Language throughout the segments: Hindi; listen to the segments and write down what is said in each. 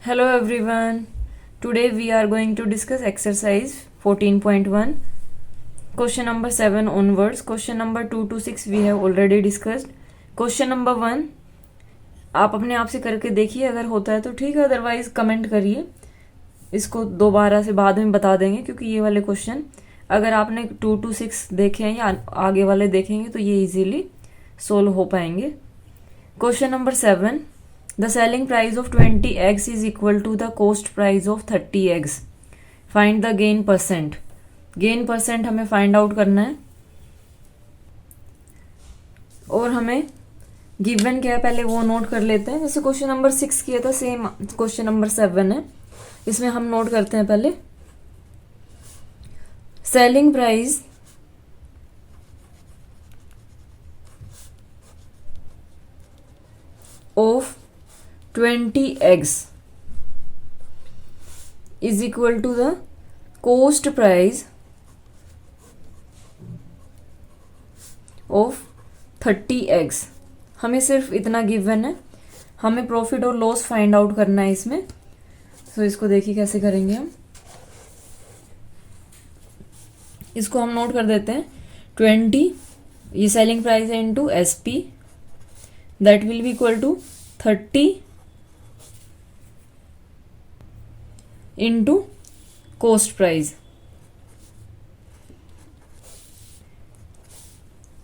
Hello everyone. Today we are going to discuss exercise 14.1. Question number 7 onwards. Question number 2 to 6 we have already discussed. Question number 1 आप अपने आप से करके देखिए, अगर होता है तो ठीक है, अदरवाइज कमेंट करिए। इसको दोबारा से बाद में बता देंगे, क्योंकि ये वाले क्वेश्चन अगर आपने 2 to 6 देखे हैं या आगे वाले देखेंगे तो ये इजीली सोल्व हो पाएंगे। Question number 7, the selling price of 20 eggs is equal to the cost price of 30 eggs. Find the gain percent. gain percent हमें फाइंड आउट करना है और हमें गिवन क्या है पहले वो नोट कर लेते हैं। जैसे क्वेश्चन नंबर 6 किया था, सेम क्वेश्चन नंबर 7 है, इसमें हम नोट करते हैं पहले selling price of 20 eggs is equal to the cost price of 30 eggs. हमें सिर्फ इतना गिवन है, हमें प्रॉफिट और लॉस फाइंड आउट करना है इसमें। तो इसको देखिए कैसे करेंगे हम। इसको हम नोट कर देते हैं 20, ये सेलिंग प्राइस है, into SP, that will be equal to 30 into cost price.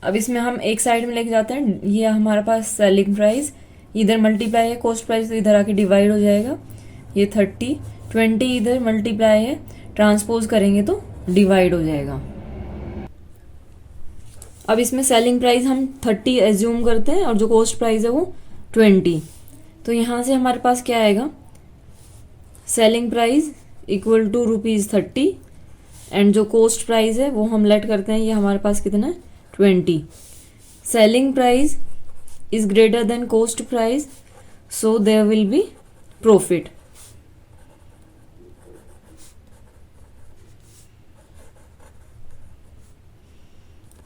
अब इसमें हम एक साइड में लेके जाते हैं, ये हमारे पास सेलिंग प्राइस, इधर मल्टीप्लाई है कॉस्ट प्राइस, तो इधर आके डिवाइड हो जाएगा। ये 30, 20 इधर मल्टीप्लाई है, ट्रांसपोज करेंगे तो डिवाइड हो जाएगा। अब इसमें सेलिंग प्राइस हम 30 एज्यूम करते हैं और जो कॉस्ट प्राइस है वो 20। तो यहाँ से हमारे पास क्या आएगा, selling price equal to ₹30 and जो कॉस्ट प्राइस है वो हम लेट करते हैं, ये हमारे पास कितना है 20। Selling price is greater than cost price, so there will be profit.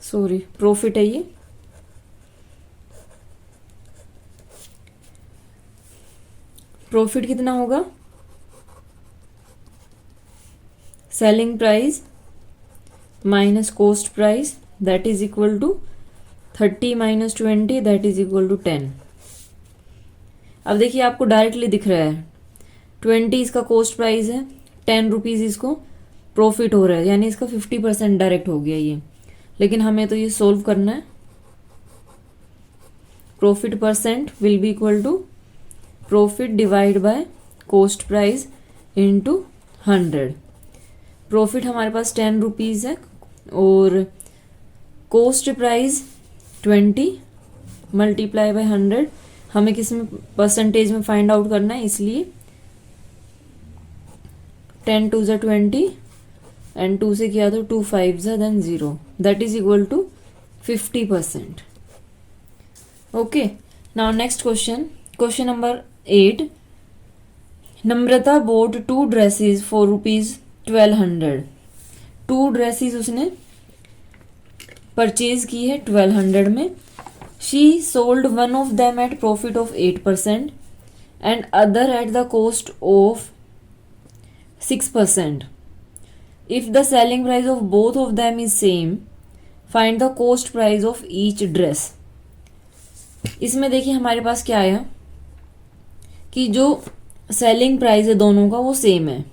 Sorry, profit है ये। प्रॉफिट कितना होगा, selling price minus cost price that is equal to 30 minus 20 that is equal to 10। अब देखिए आपको डायरेक्टली दिख रहा है 20 इसका कॉस्ट प्राइस है, 10 रुपीज इसको प्रॉफिट हो रहा है, यानी इसका 50% डायरेक्ट हो गया ये। लेकिन हमें तो ये सोल्व करना है। Profit percent will be equal to profit divide by cost price into 100। Profit हमारे पास 10 रुपीज़ है और कॉस्ट प्राइस 20 मल्टीप्लाई बाय 100। हमें किस में परसेंटेज में फाइंड आउट करना है, इसलिए 10 2 ज़ा 20 एंड 2 से किया तो 2 5 ज़ा then 0, that is equal to 50%। Okay, now next question, question number 8। Namrata bought 2 dresses for ₹1200। 2 dresses उसने परचेज की है 1200 में। She sold one of them at profit of 8% and other at the cost of 6%। If the selling price of both of them is same, find the cost price of each dress. इसमें देखिए हमारे पास क्या आया कि जो सेलिंग प्राइस है दोनों का वो सेम है,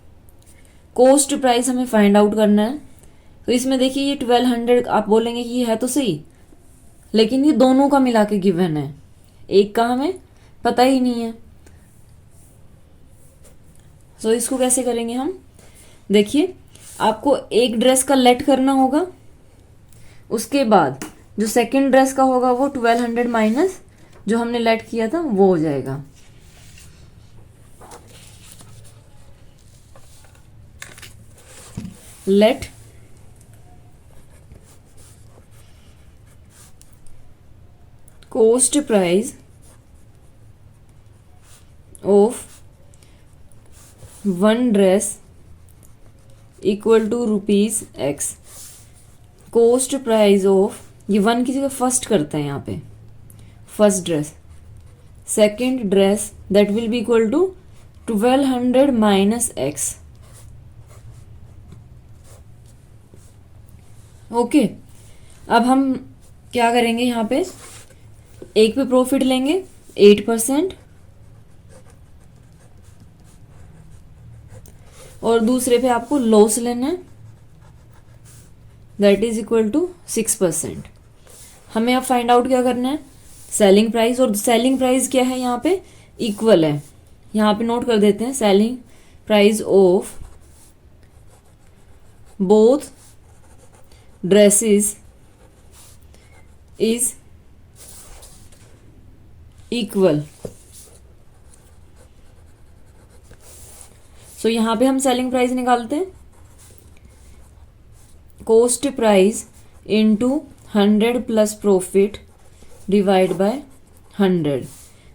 कॉस्ट प्राइस हमें फाइंड आउट करना है। तो इसमें देखिए ये 1200, आप बोलेंगे कि ये है तो सही, लेकिन ये दोनों का मिला के गिवन है, एक का हमें पता ही नहीं है। तो इसको कैसे करेंगे हम, देखिए आपको एक ड्रेस का लेट करना होगा, उसके बाद जो सेकंड ड्रेस का होगा वो 1200 माइनस जो हमने लेट किया था वो हो जाएगा। Let cost price of one dress equal to ₹X। cost price of, ये वन की जगह फर्स्ट करते हैं यहाँ पे, first dress, second dress that will be equal to 1200 minus x. Okay, अब हम क्या करेंगे, यहाँ पे एक पे प्रॉफिट लेंगे 8% और दूसरे पे आपको लॉस लेना है, दैट इज इक्वल टू 6%। हमें अब फाइंड आउट क्या करना है, सेलिंग प्राइस, और सेलिंग प्राइस क्या है यहाँ पे, इक्वल है। यहाँ पे नोट कर देते हैं, selling price of both dresses is equal. So यहाँ पे हम सेलिंग प्राइस निकालते हैं, cost price into 100 plus profit divide by 100।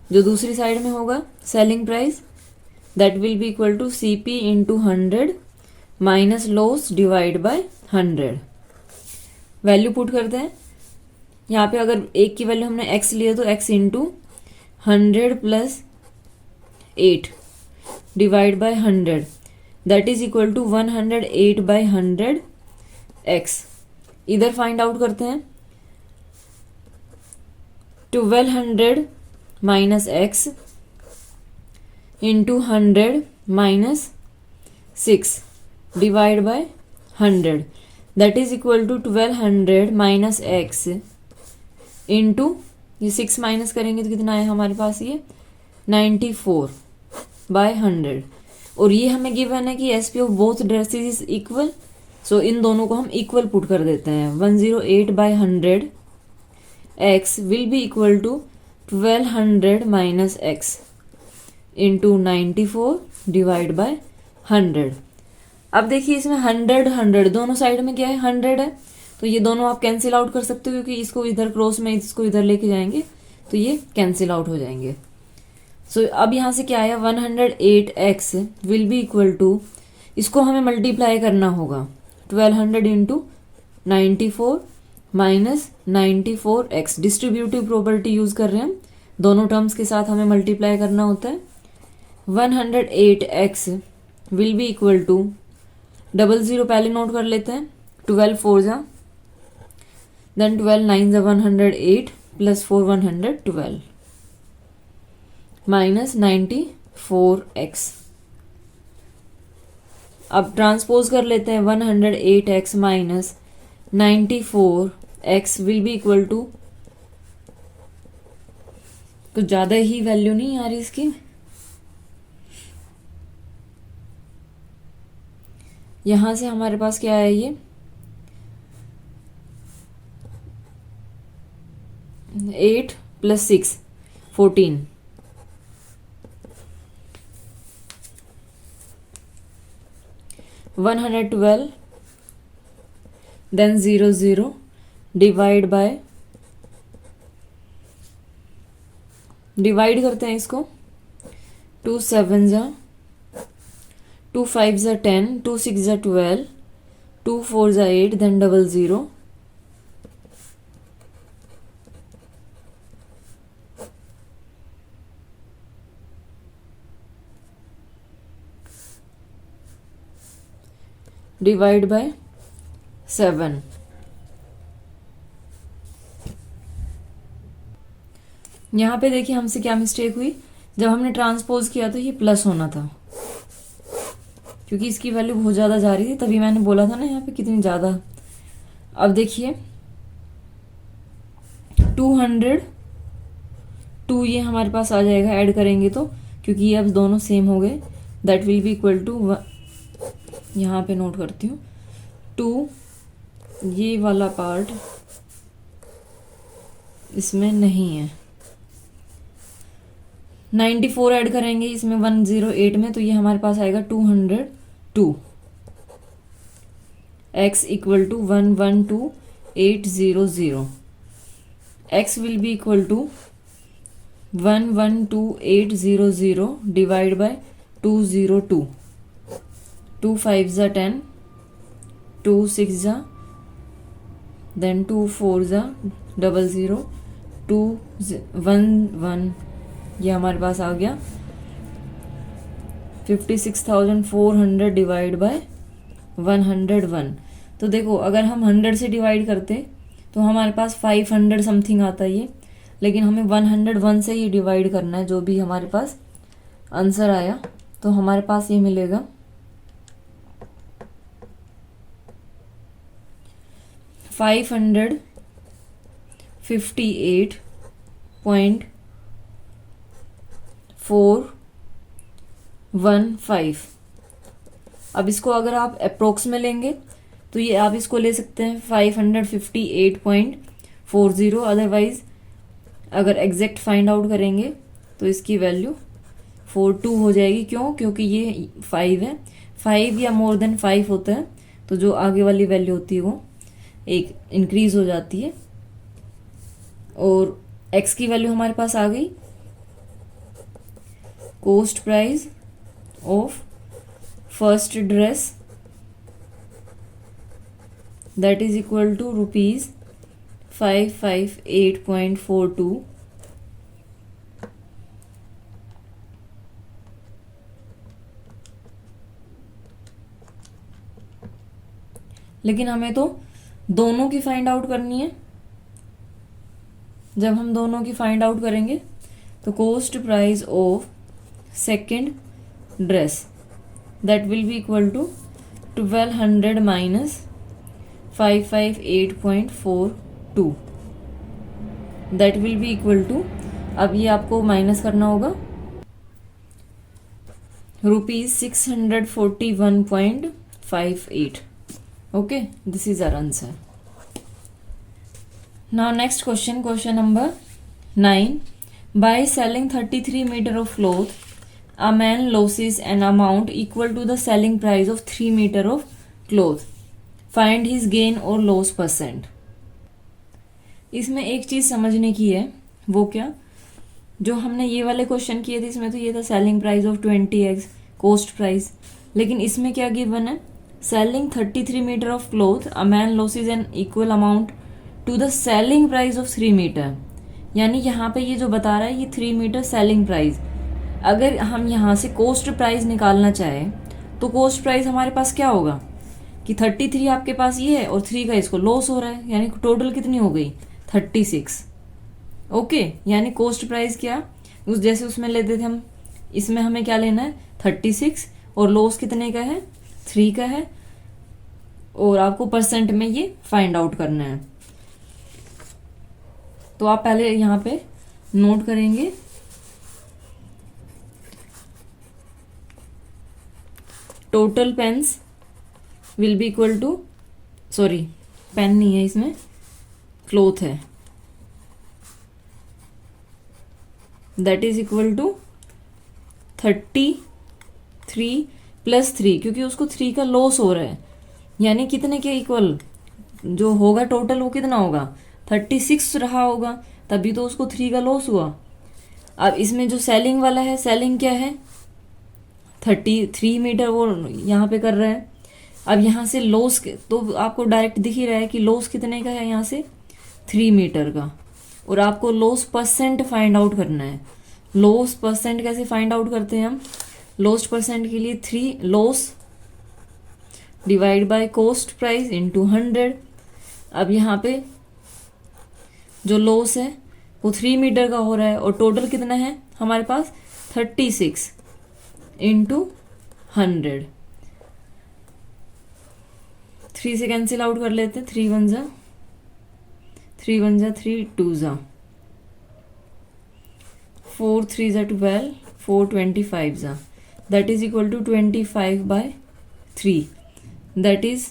जो दूसरी साइड में होगा selling price, that will be equal to CP into 100 minus loss divide by 100। Value put करते हैं, यहाँ पे अगर एक की वैल्यू हमने x लिया तो x into 100 plus 8 divide by 100, that is equal to 108 by 100 x। इधर फाइंड आउट करते हैं, 1200 minus x into 100 minus 6 divide by 100, that is equal to 1200 minus x into, ये 6 माइनस करेंगे तो कितना है हमारे पास, ये 94 बाय 100। और ये हमें गिवन है कि SP of both dresses is equal, so इन दोनों को हम इक्वल पुट कर देते हैं। 108 by 100 x will be equal to 1200 minus x into 94 divide by 100। अब देखिए इसमें 100 दोनों साइड में क्या है, 100 है, तो ये दोनों आप कैंसिल आउट कर सकते हो, क्योंकि इसको इधर क्रॉस में इसको इधर लेके जाएंगे तो ये कैंसिल आउट हो जाएंगे। सो अब यहाँ से क्या आया, 108x will be equal to, इसको हमें मल्टीप्लाई करना होगा, 1200 into 94 minus 94x। Distributive property use कर रहे हैं हम, दोनों टर्म्स के साथ हमें मल्टीप्लाई करना होता है। 108x will be equal to, 00 पहले नोट कर लेते हैं, 12 4 जा, देन 12 9 जा 108 प्लस 4 112 माइनस 94x। अब ट्रांसपोज कर लेते हैं, 108x minus 94x will be equal to, कुछ ज़्यादा ही वैल्यू नहीं आ रही इसकी, यहाँ से हमारे पास क्या है, ये 8 plus 6 14, one 112 then 00 divide by, divide करते हैं इसको, 2 7 जा, 2 5 जा 10, 2 6 जा 12, 2 4 जा 8, देन 00 डिवाइड बाय 7। यहाँ पे देखिए हमसे क्या मिस्टेक हुई, जब हमने ट्रांसपोज किया तो ये प्लस होना था, क्योंकि इसकी वैल्यू बहुत ज़्यादा जा रही थी, तभी मैंने बोला था ना यहाँ पे कितनी ज़्यादा। अब देखिए 200 2 ये हमारे पास आ जाएगा, ऐड करेंगे तो, क्योंकि ये अब दोनों सेम हो गए, that will be equal to, यहाँ पे नोट करती हूँ, 2 ये वाला पार्ट इसमें नहीं है, 94 ऐड करेंगे इसमें 108 में, तो ये हमारे पास आएगा 202। x equal to 112800, x will be equal to 112800 divide by 202, 2 5 जा 10, 2 6 जा, देन 2 4 जा 00, 2 1 1, ये हमारे पास आ गया 56,400 डिवाइड बाय 101। तो देखो अगर हम 100 से डिवाइड करते तो हमारे पास 500 समथिंग आता है ये, लेकिन हमें 101 से ये डिवाइड करना है। जो भी हमारे पास आंसर आया तो हमारे पास ये मिलेगा 558.415। अब इसको अगर आप अप्रोक्स में लेंगे तो ये आप इसको ले सकते हैं 558.40। अदरवाइज अगर एग्जैक्ट फाइंड आउट करेंगे तो इसकी वैल्यू 42 हो जाएगी। क्यों? क्योंकि ये 5 है, 5 या मोर देन 5 होता है तो जो आगे वाली वैल्यू होती है वो एक इंक्रीज हो जाती है। और x की वैल्यू हमारे पास आ गई, cost price of first dress that is equal to ₹558.42। लेकिन हमें तो दोनों की फाइंड आउट करनी है। जब हम दोनों की फाइंड आउट करेंगे तो cost price of second dress that will be equal to 1200 minus 558.42 that will be equal to, अब ये आपको माइनस करना होगा, ₹641.58। Okay, this is our answer. Now next question, question number 9. By selling 33 meter of cloth, a man loses an amount equal to the selling price of 3 meter of cloth. Find his gain or loss percent. इसमें एक चीज समझने की है, वो क्या, जो हमने ये वाले क्वेश्चन किए थे इसमें तो ये था selling price of 20x cost price, लेकिन इसमें क्या गिवन है, selling 33 metre of cloth a man loses an equal amount to the selling price of 3 metre. यानी यहाँ पे ये जो बता रहा है ये 3 मीटर सेलिंग प्राइस। अगर हम यहाँ से कॉस्ट प्राइस निकालना चाहें तो कॉस्ट प्राइस हमारे पास क्या होगा कि 33 आपके पास ये है और 3 का इसको लॉस हो रहा है, यानी टोटल कितनी हो गई 36। ओके, यानी कॉस्ट प्राइस क्या उस जैसे उसमें लेते थे हम, इसमें हमें क्या लेना है 36 और लॉस कितने का है 3 का है, और आपको परसेंट में ये फाइंड आउट करना है। तो आप पहले यहाँ पे नोट करेंगे total pens will be equal to, sorry pen नहीं है इसमें, क्लोथ है, that is equal to 33 plus 3, क्योंकि उसको 3 का लॉस हो रहा है, यानी कितने के इक्वल जो होगा टोटल वो कितना होगा 36 रहा होगा, तभी तो उसको 3 का लॉस हुआ। अब इसमें जो सेलिंग वाला है, सेलिंग क्या है 33 मीटर वो यहाँ पे कर रहा है। अब यहाँ से लॉस तो आपको डायरेक्ट दिख ही रहा है कि लॉस कितने का है यहाँ से 3 मीटर का, और आपको लॉस परसेंट फाइंड आउट करना है। लॉस परसेंट कैसे फाइंड आउट करते हैं हम, लॉस परसेंट के लिए 3 loss divide by cost price into 100। अब यहाँ पे जो लॉस है वो 3 मीटर का हो रहा है और टोटल कितना है हमारे पास 36 इंटू 100। 3 से कैंसिल आउट कर लेते, 3 1 जा 3 2 जा 4 3 जा 12 4 25 जा, दैट इज इक्वल टू 25/3, दैट इज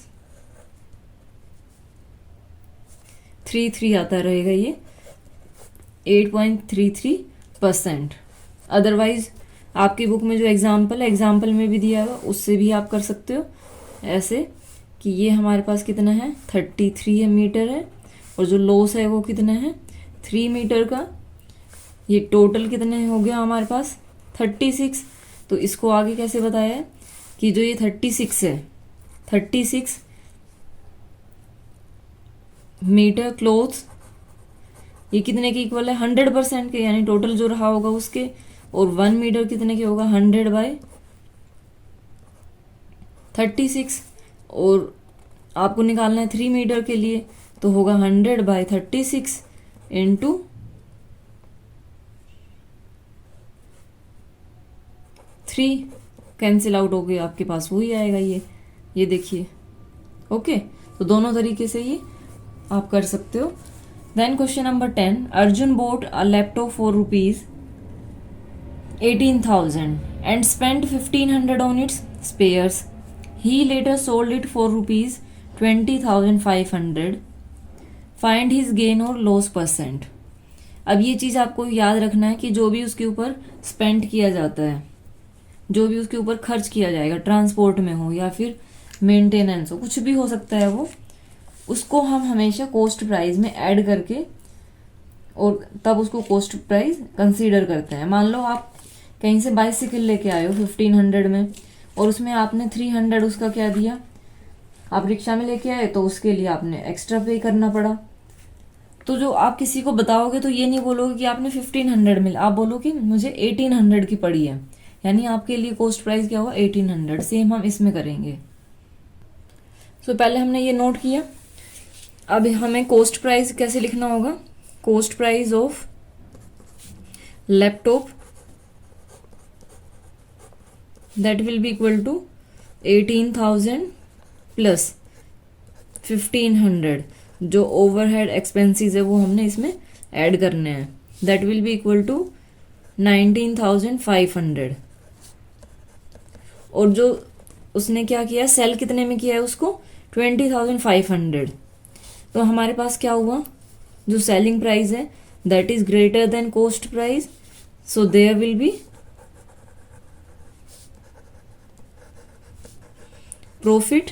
3 आता रहेगा ये 8.33%। अदरवाइज आपकी बुक में जो एग्जाम्पल में भी दिया हुआ उससे भी आप कर सकते हो ऐसे कि ये हमारे पास कितना है 33 मीटर है और जो लॉस है वो कितना है 3 मीटर का, ये टोटल कितने हो गया हमारे पास 36। तो इसको आगे कैसे बताया है कि जो ये 36 है 36 मीटर क्लोथ्स ये कितने के इक्वल है 100% के, यानी टोटल जो रहा होगा उसके, और 1 मीटर कितने के होगा 100/100 36, और आपको निकालना है 3 मीटर के लिए, तो होगा 100/36 इंटू 3, कैंसिल आउट हो गया, आपके पास वही आएगा ये देखिए। ओके, तो दोनों तरीके से ये आप कर सकते हो। Then question number 10, Arjun bought a laptop for rupees 18,000 and spent 1,500 on its spares. He later sold it for rupees 20,500. Find his gain or loss %. अब ये चीज़ आपको याद रखना है कि जो भी उसके ऊपर स्पेंड किया जाता है, जो भी उसके ऊपर खर्च किया जाएगा, ट्रांसपोर्ट में हो या फिर मेंटेनेंस हो, कुछ भी हो सकता है वो, उसको हम हमेशा कॉस्ट प्राइस में ऐड करके और तब उसको कॉस्ट प्राइस कंसीडर करते हैं। मान लो आप कहीं से बाइसिकल लेके आए हो 1,500 में, और उसमें आपने 300 उसका क्या दिया, आप रिक्शा में लेके आए तो उसके लिए आपने एक्स्ट्रा पे करना पड़ा। तो जो आप किसी को बताओगे तो ये नहीं बोलोगे कि आपने 1,500 मिला, आप बोलो कि मुझे 1,800 की पड़ी है, यानी आपके लिए कॉस्ट प्राइस क्या हुआ 1,800। सेम हम इसमें करेंगे। तो पहले हमने ये नोट किया। अब हमें कॉस्ट प्राइस कैसे लिखना होगा, cost price of laptop that will be equal to 18,000 plus 1,500, जो ओवरहेड एक्सपेंसेस है वो हमने इसमें ऐड करने हैं, that will be equal to 19,500। और जो उसने क्या किया, सेल कितने में किया है उसको, 20,500। तो हमारे पास क्या हुआ, जो सेलिंग प्राइस है that is greater than cost price, so there will be profit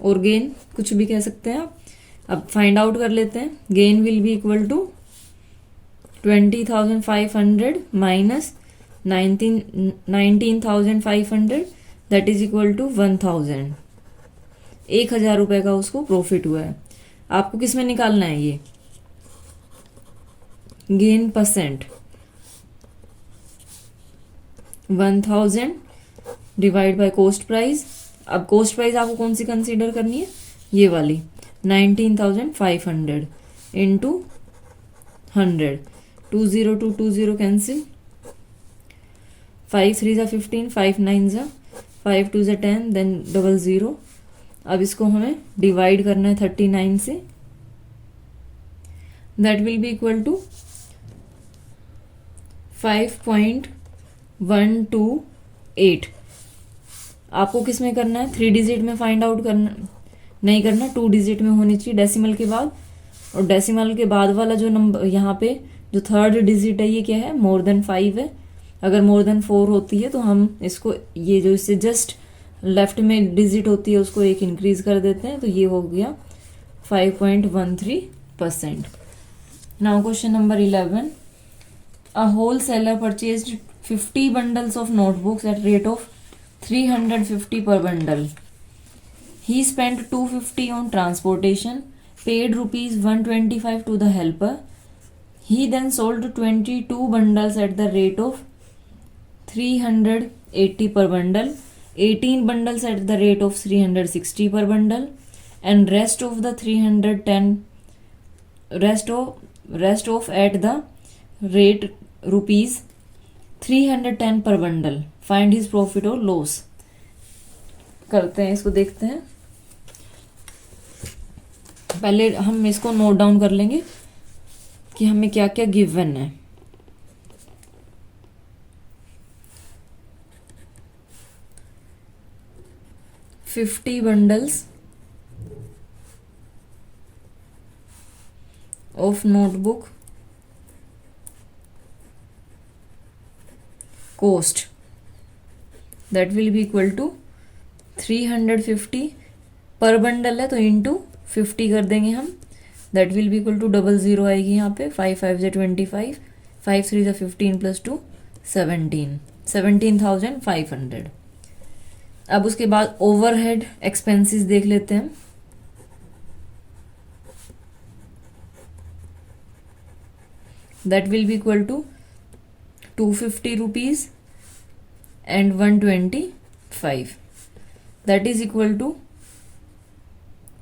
और गेन, कुछ भी कह सकते हैं आप। अब फाइंड आउट कर लेते हैं। Gain will be equal to 20,500 minus 19,500 that is equal to 1,000। 1,000 रुपए का उसको प्रॉफिट हुआ है। आपको किस में निकालना है ये gain %, 1,000 divide by cost price. अब कॉस्ट प्राइस आपको कौन सी कंसीडर करनी है, ये वाली 19,500 इंटू 100, 20 to 20 कैंसिल, 5 3 15, 5 9 5 2 10, देन 00। अब इसको हमें डिवाइड करना है 39 से, that will be equal to 5.128। आपको किस में करना है, 3 डिजिट में फाइंड आउट करना नहीं करना, 2 डिजिट में होनी चाहिए डेसिमल के बाद। और डेसिमल के बाद वाला जो नंबर यहाँ पे जो 3rd डिजिट है ये क्या है, मोर देन 5 है। अगर मोर देन 4 होती है तो हम इसको, ये जो इससे जस्ट लेफ्ट में डिजिट होती है उसको एक इंक्रीज कर देते हैं, तो ये हो गया 5.13%। Now question number 11, a wholesaler purchased 50 bundles of notebooks at rate of 350 per bundle. He spent 250 on transportation, paid rupees 125 to the helper. He then sold 22 bundles at the rate of 380 per bundle, 18 bundles at the rate of 360 per bundle, and rest of at the rate rupees 310 per bundle. Find his profit or loss. करते हैं इसको, देखते हैं। पहले हम इसको नोट डाउन कर लेंगे कि हमें क्या क्या गिवन है। $50 bundles of notebook cost, that will be equal to 350 पर बंडल है तो इंटू 50 कर देंगे हम, that will be equal to 00 आएगी यहाँ पे, 5 5 से 25, 5 3 से 15 प्लस 2 17, 17,500। अब उसके बाद ओवरहेड एक्सपेंसेस देख लेते हैं। That will be equal to 250 rupees and 120 5 that is equal to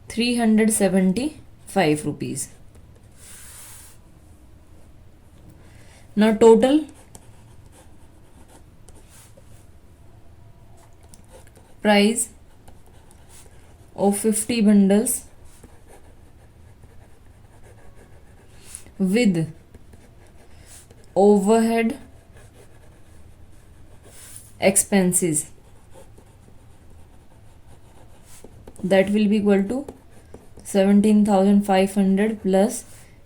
375 rupees. Now total price of 50 bundles with overhead expenses, that will be equal to 17,500 plus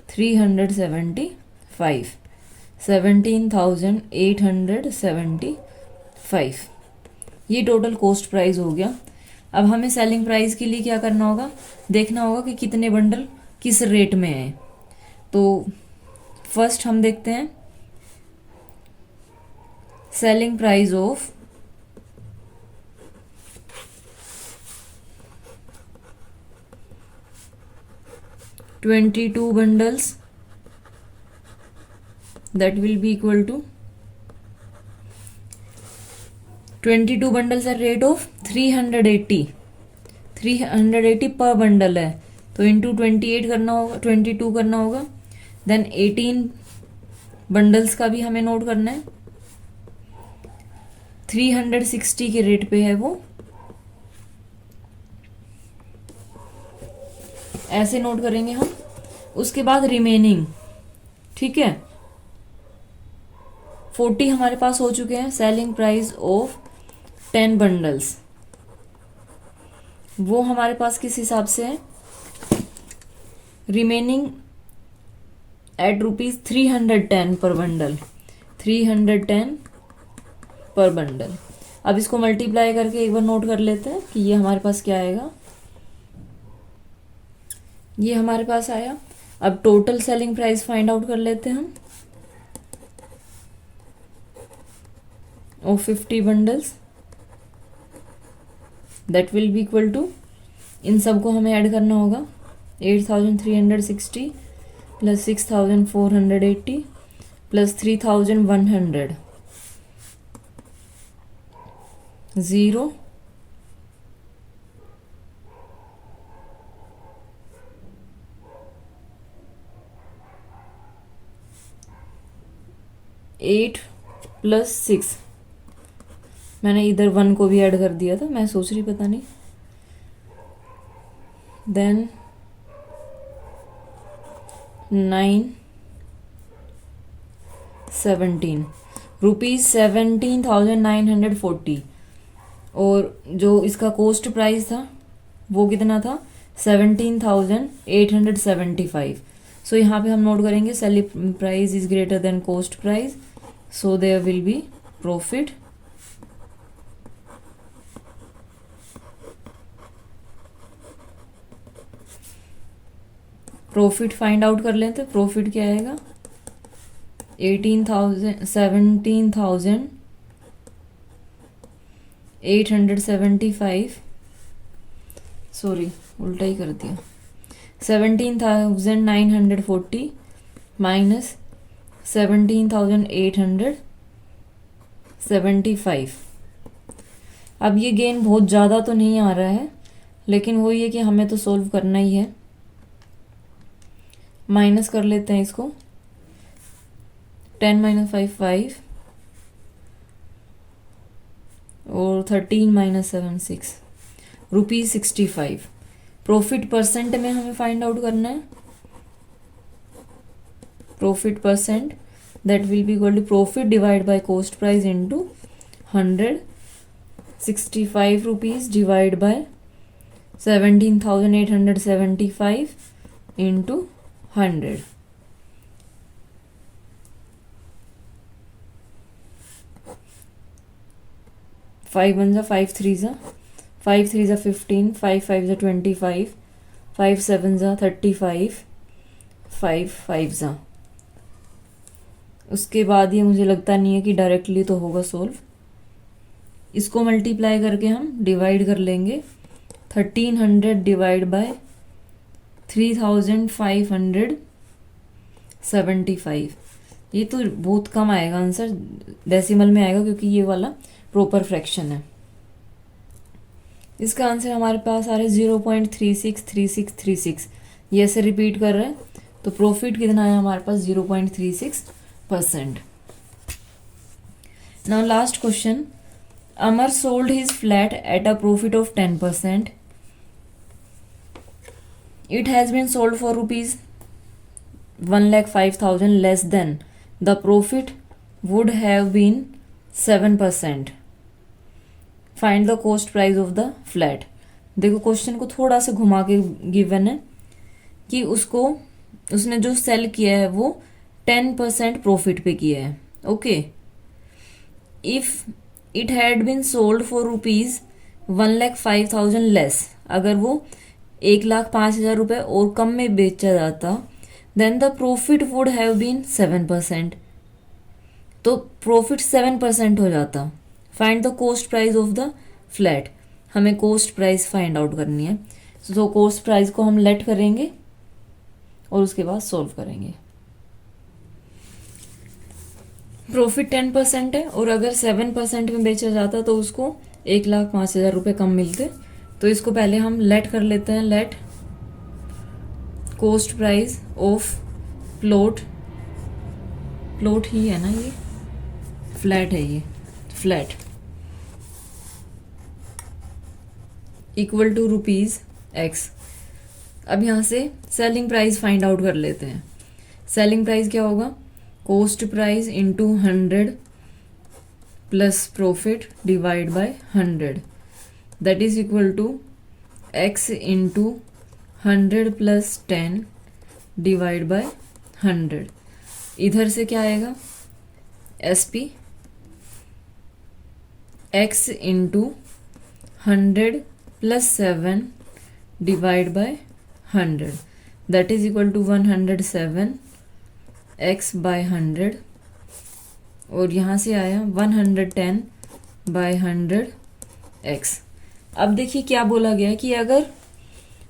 375, 17,875. ये टोटल कॉस्ट प्राइस हो गया. अब हमें सेलिंग प्राइस के लिए क्या करना होगा, देखना होगा कि कितने बंडल किस रेट में है. तो फर्स्ट हम देखते हैं selling price of 22 bundles, that will be equal to 22 bundles at rate of 380 पर बंडल है तो इंटू 28 करना होगा, 22 करना होगा. देन 18 बंडल्स का भी हमें नोट करना है. 360 के रेट पे है वो, ऐसे नोट करेंगे हम. उसके बाद रिमेनिंग, ठीक है, 40 हमारे पास हो चुके हैं. सेलिंग प्राइस ऑफ 10 बंडल्स, वो हमारे पास किस हिसाब से है, रिमेनिंग एट रुपीज 310 पर बंडल, 310 पर बंडल. अब इसको मल्टीप्लाई करके एक बार नोट कर लेते हैं कि ये हमारे पास क्या आएगा. ये हमारे पास आया. अब total selling price find out कर लेते हैं हम of 50 bundles, that will be equal to, इन सबको हमें ऐड करना होगा, 8,360 प्लस 6,480 प्लस 3,100, 0 8 प्लस 6, मैंने इधर 1 को भी ऐड कर दिया था, मैं सोच रही पता नहीं. Then 9 17 rupees 17,940. और जो इसका कॉस्ट प्राइस था वो कितना था, 17,875. सो यहाँ पे हम नोट करेंगे selling price is greater than cost price, so there will be profit. Profit find out कर लेते. प्रॉफिट क्या आएगा, 17,875, सॉरी उल्टा ही कर दिया, 17,940 माइनस 17,875. अब ये गेन बहुत ज़्यादा तो नहीं आ रहा है, लेकिन वो ये कि हमें तो सोल्व करना ही है. माइनस कर लेते हैं इसको, 10 माइनस 5 5 और 13 माइनस 7 6, रुपीज़ 65. प्रॉफिट परसेंट में हमें फाइंड आउट करना है. Profit percent, that will be equal to profit divide by cost price into 100. 65 rupees divide by 17,875 into 100. Five one ज़ा 5 3 ज़ा 5 3 ज़ा 15, 5 5 ज़ा 25, 5 7 ज़ा 35, 5 5 ज़ा. उसके बाद ये मुझे लगता नहीं है कि डायरेक्टली तो होगा सोल्व. इसको मल्टीप्लाई करके हम डिवाइड कर लेंगे. 1300 डिवाइड बाय 3,575. ये तो बहुत कम आएगा आंसर, डेसिमल में आएगा क्योंकि ये वाला प्रॉपर फ्रैक्शन है. इसका आंसर हमारे पास आ रहा है 0.363636। ये ऐसे रिपीट कर रहे हैं, तो प्रॉफिट कितना है हमारे पास 0.36%। Now last question, Amar sold his flat at a profit of 10%. It has been sold for rupees 1,05,000 less than the profit would have been 7%. Find the cost price of the flat. देखो क्वेश्चन को थोड़ा सा घुमा के गिवन है कि उसने जो सेल किया है वो 10% प्रॉफिट पे किया है. Okay, if it had been sold for rupees 1,05,000 less, अगर वो 1,05,000 रुपये और कम में बेचा जाता, then the profit would have been 7%. तो प्रॉफिट 7% हो जाता. Find the cost price of the flat. हमें कॉस्ट प्राइस फाइंड आउट करनी है. तो कॉस्ट प्राइस को हम लेट करेंगे और उसके बाद सॉल्व करेंगे. प्रॉफिट 10% है और अगर 7% में बेचा जाता तो उसको 1,05,000 रुपये कम मिलते. तो इसको पहले हम लेट कर लेते हैं. Let cost price of plot ही है ना, ये फ्लैट है, ये flat equal to rupees X. अब यहाँ से सेलिंग प्राइस फाइंड आउट कर लेते हैं. सेलिंग प्राइस क्या होगा, cost price into 100 plus profit divide by 100, that is equal to x into 100 plus 10 divide by 100. इधर से क्या आएगा, S P x into 100 plus 7 divide by 100, that is equal to 107 x by 100. और यहाँ से आया 110 बाय 100 एक्स. अब देखिए क्या बोला गया कि अगर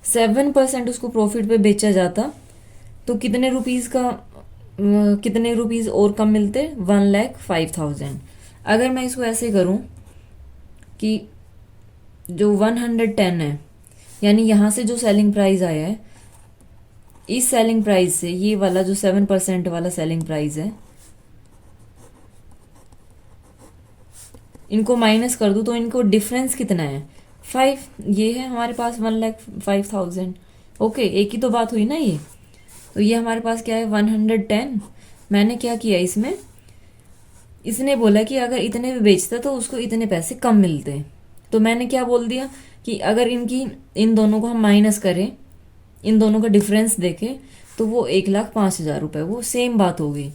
7% उसको प्रॉफिट पे बेचा जाता तो कितने रुपीज़ और कम मिलते, 1,05,000. अगर मैं इसको ऐसे करूं कि जो 110 है, यानी यहाँ से जो सेलिंग प्राइस आया है, इस सेलिंग प्राइस से ये वाला जो 7% वाला सेलिंग प्राइस है, इनको माइनस कर दूं तो इनको डिफरेंस कितना है, 5. ये है हमारे पास 1,05,000. ओके, एक ही तो बात हुई ना ये. तो ये हमारे पास क्या है, 110. मैंने क्या किया इसमें, इसने बोला कि अगर इतने में बेचता तो उसको इतने पैसे कम मिलते. तो मैंने क्या बोल दिया कि अगर इन दोनों को हम माइनस करें, इन दोनों का डिफरेंस देखें, तो वो 1,05,000 रुपये, वो सेम बात होगी.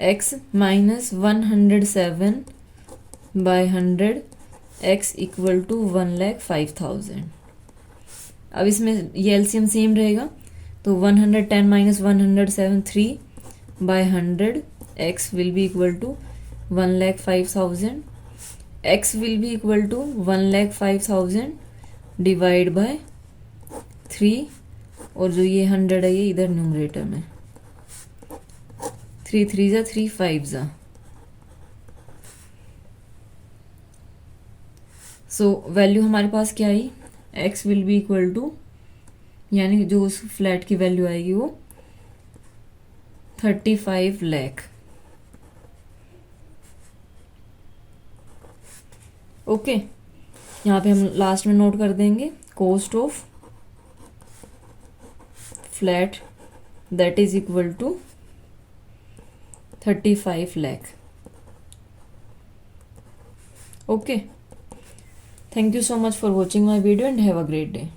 x minus 107 by 100 x equal to 1,05,000. अब इसमें ये एलसीएम सेम रहेगा, तो 110 minus 107 3 by 100 x will be equal to 1,05,000. x will be equal to 1,05,000 divide by 3, और जो ये 100 है ये इधर न्यूमरेटर में, 3 3 जा 3 5 जा. सो वैल्यू हमारे पास क्या आई, x will be equal to, यानी जो उस फ्लैट की वैल्यू आएगी वो 35 लाख. ओके, यहाँ पे हम लास्ट में नोट कर देंगे cost of flat that is equal to 35 lakh. Okay, thank you so much for watching my video and have a great day.